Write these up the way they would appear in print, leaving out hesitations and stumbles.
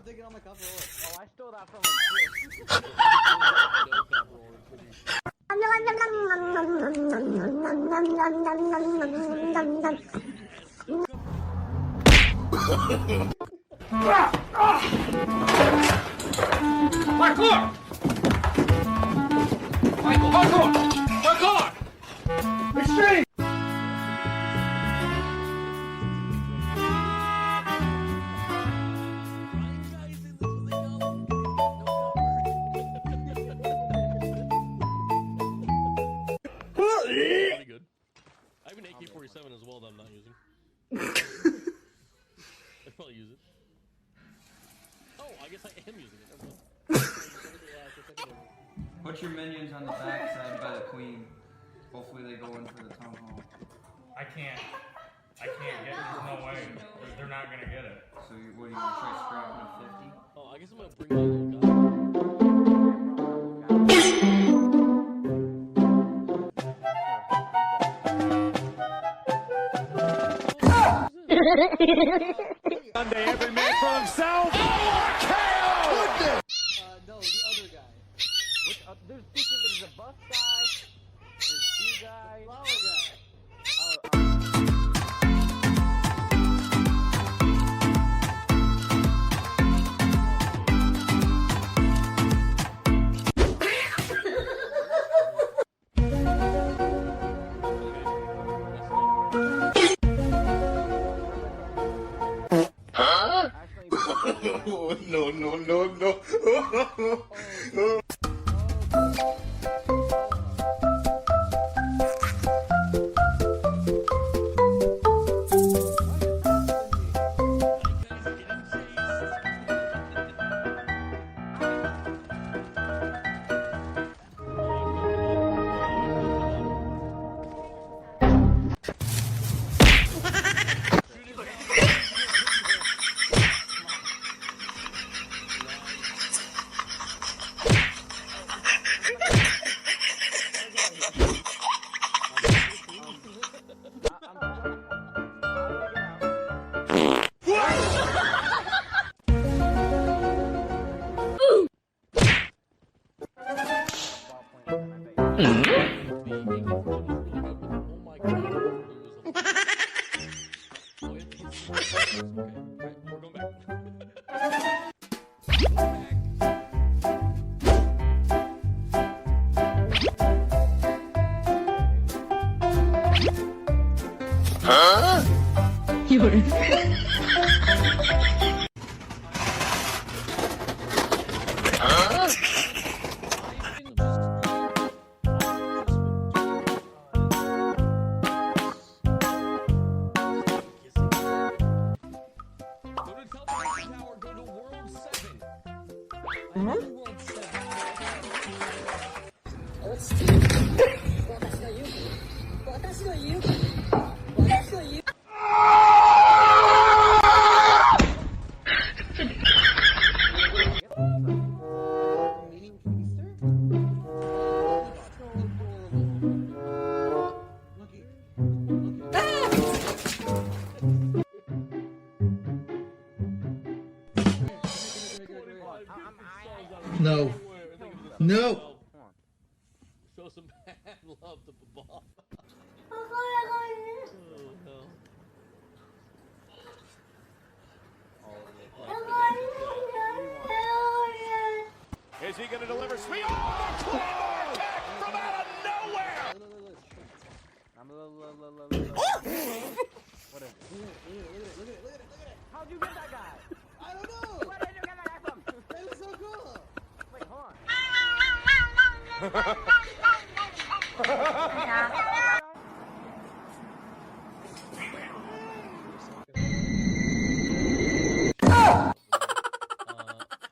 taking all my cup rollers. Oh, I stole that from him Parkour! Michael, parkour! Parkour! Extreme! Pretty good. I have an AK-47 as well that I'm not using. I'd probably use it. Oh, I guess I am using it. Put your minions on the backside by the queen. Hopefully they go in for the town hall. I can't get it. There's no way. They're not gonna get it. So what do you want to try scrapping a 50? Oh, I guess I'm gonna bring my little guy. Sunday, every man for himself. No, the other guy. There's a buff guy. There's D guy. Flower guy. No. No. No. Show some bad love to Bob. Oh, hell. Is he gonna deliver? Sweet! Oh, the Claymore attack from out of nowhere! What is it? Look at it. How'd you get that guy? I don't know. Where did you get that guy from? That was so cool. Wait, hold on. I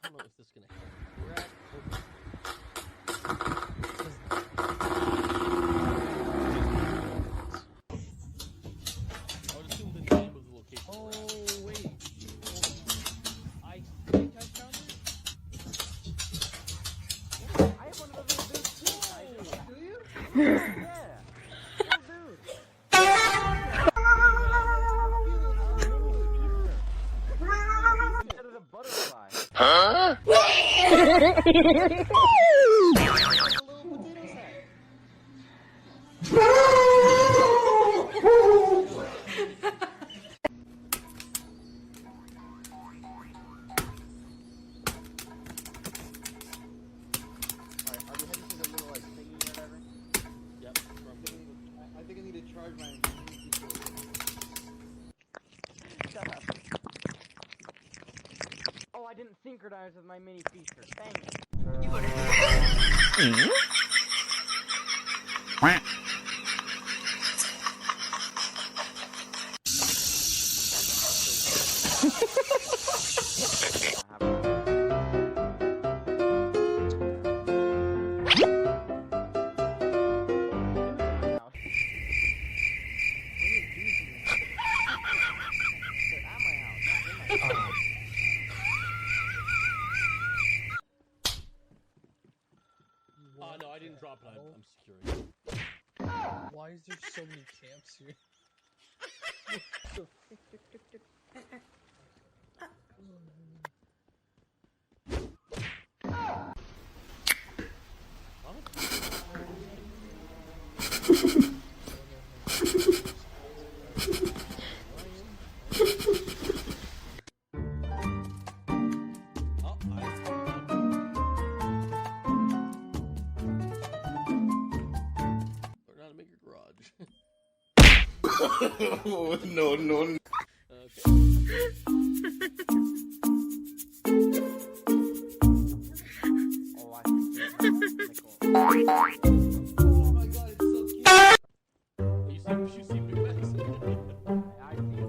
don't know if this is gonna happen. We're at. I would assume the name of the location. Oh, wait. I think I found it. I have one of those little dudes too. Do you? Yeah. Little dude. There's a butterfly. Alright, are we heading to the little like thingy or whatever? Yep. I think I need to charge my. Shut up. Oh, I didn't synchronize with my mini feature. Dang it. No, I didn't drop it. I'm securing. Why is there so many camps here? Oh, learn how to make your garage. No, no, no. Okay. Oh, I think Oh my god, it's so cute. You seem to be nice. I think you're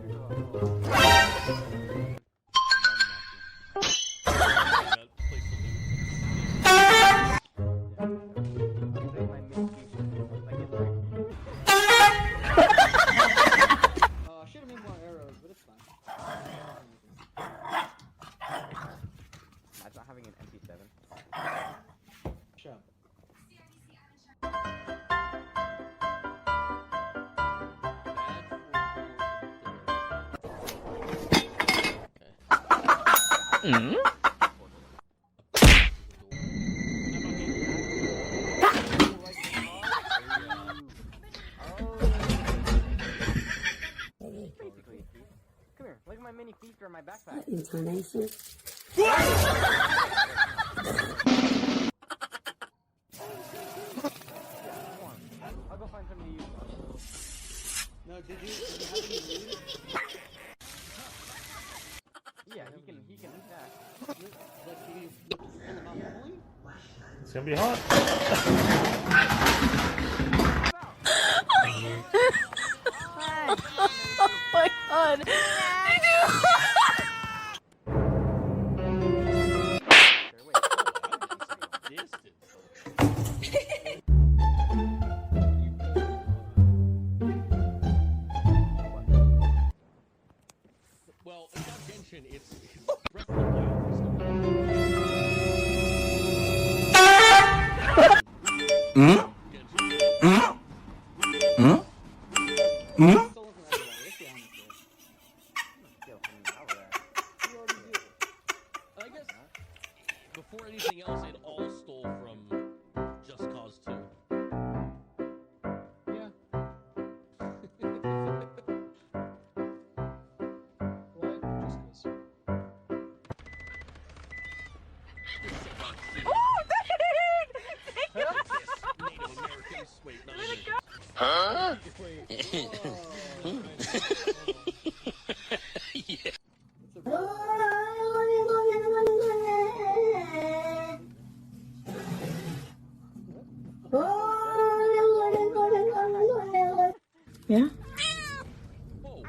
I should have made more arrows, but it's fine. That's not having an MP7. Shut up. Basically, come here. Look at my mini feature in my backpack. I'll go find something to use. No, did you have any news? Yeah, he can attack. Like, did you pull them out normally? It's gonna be hot. Oh my god. Well, it's not Genshin, it's Breath of the Wild. Stolen from everybody, let's be honest here. Steal from the power rack. You already do. I guess before anything else, it all stole from Just Cause 2. Yeah. What? Just 'cause. Native Americans. Wait, not Americans. Yeah? Whoa.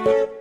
Yeah.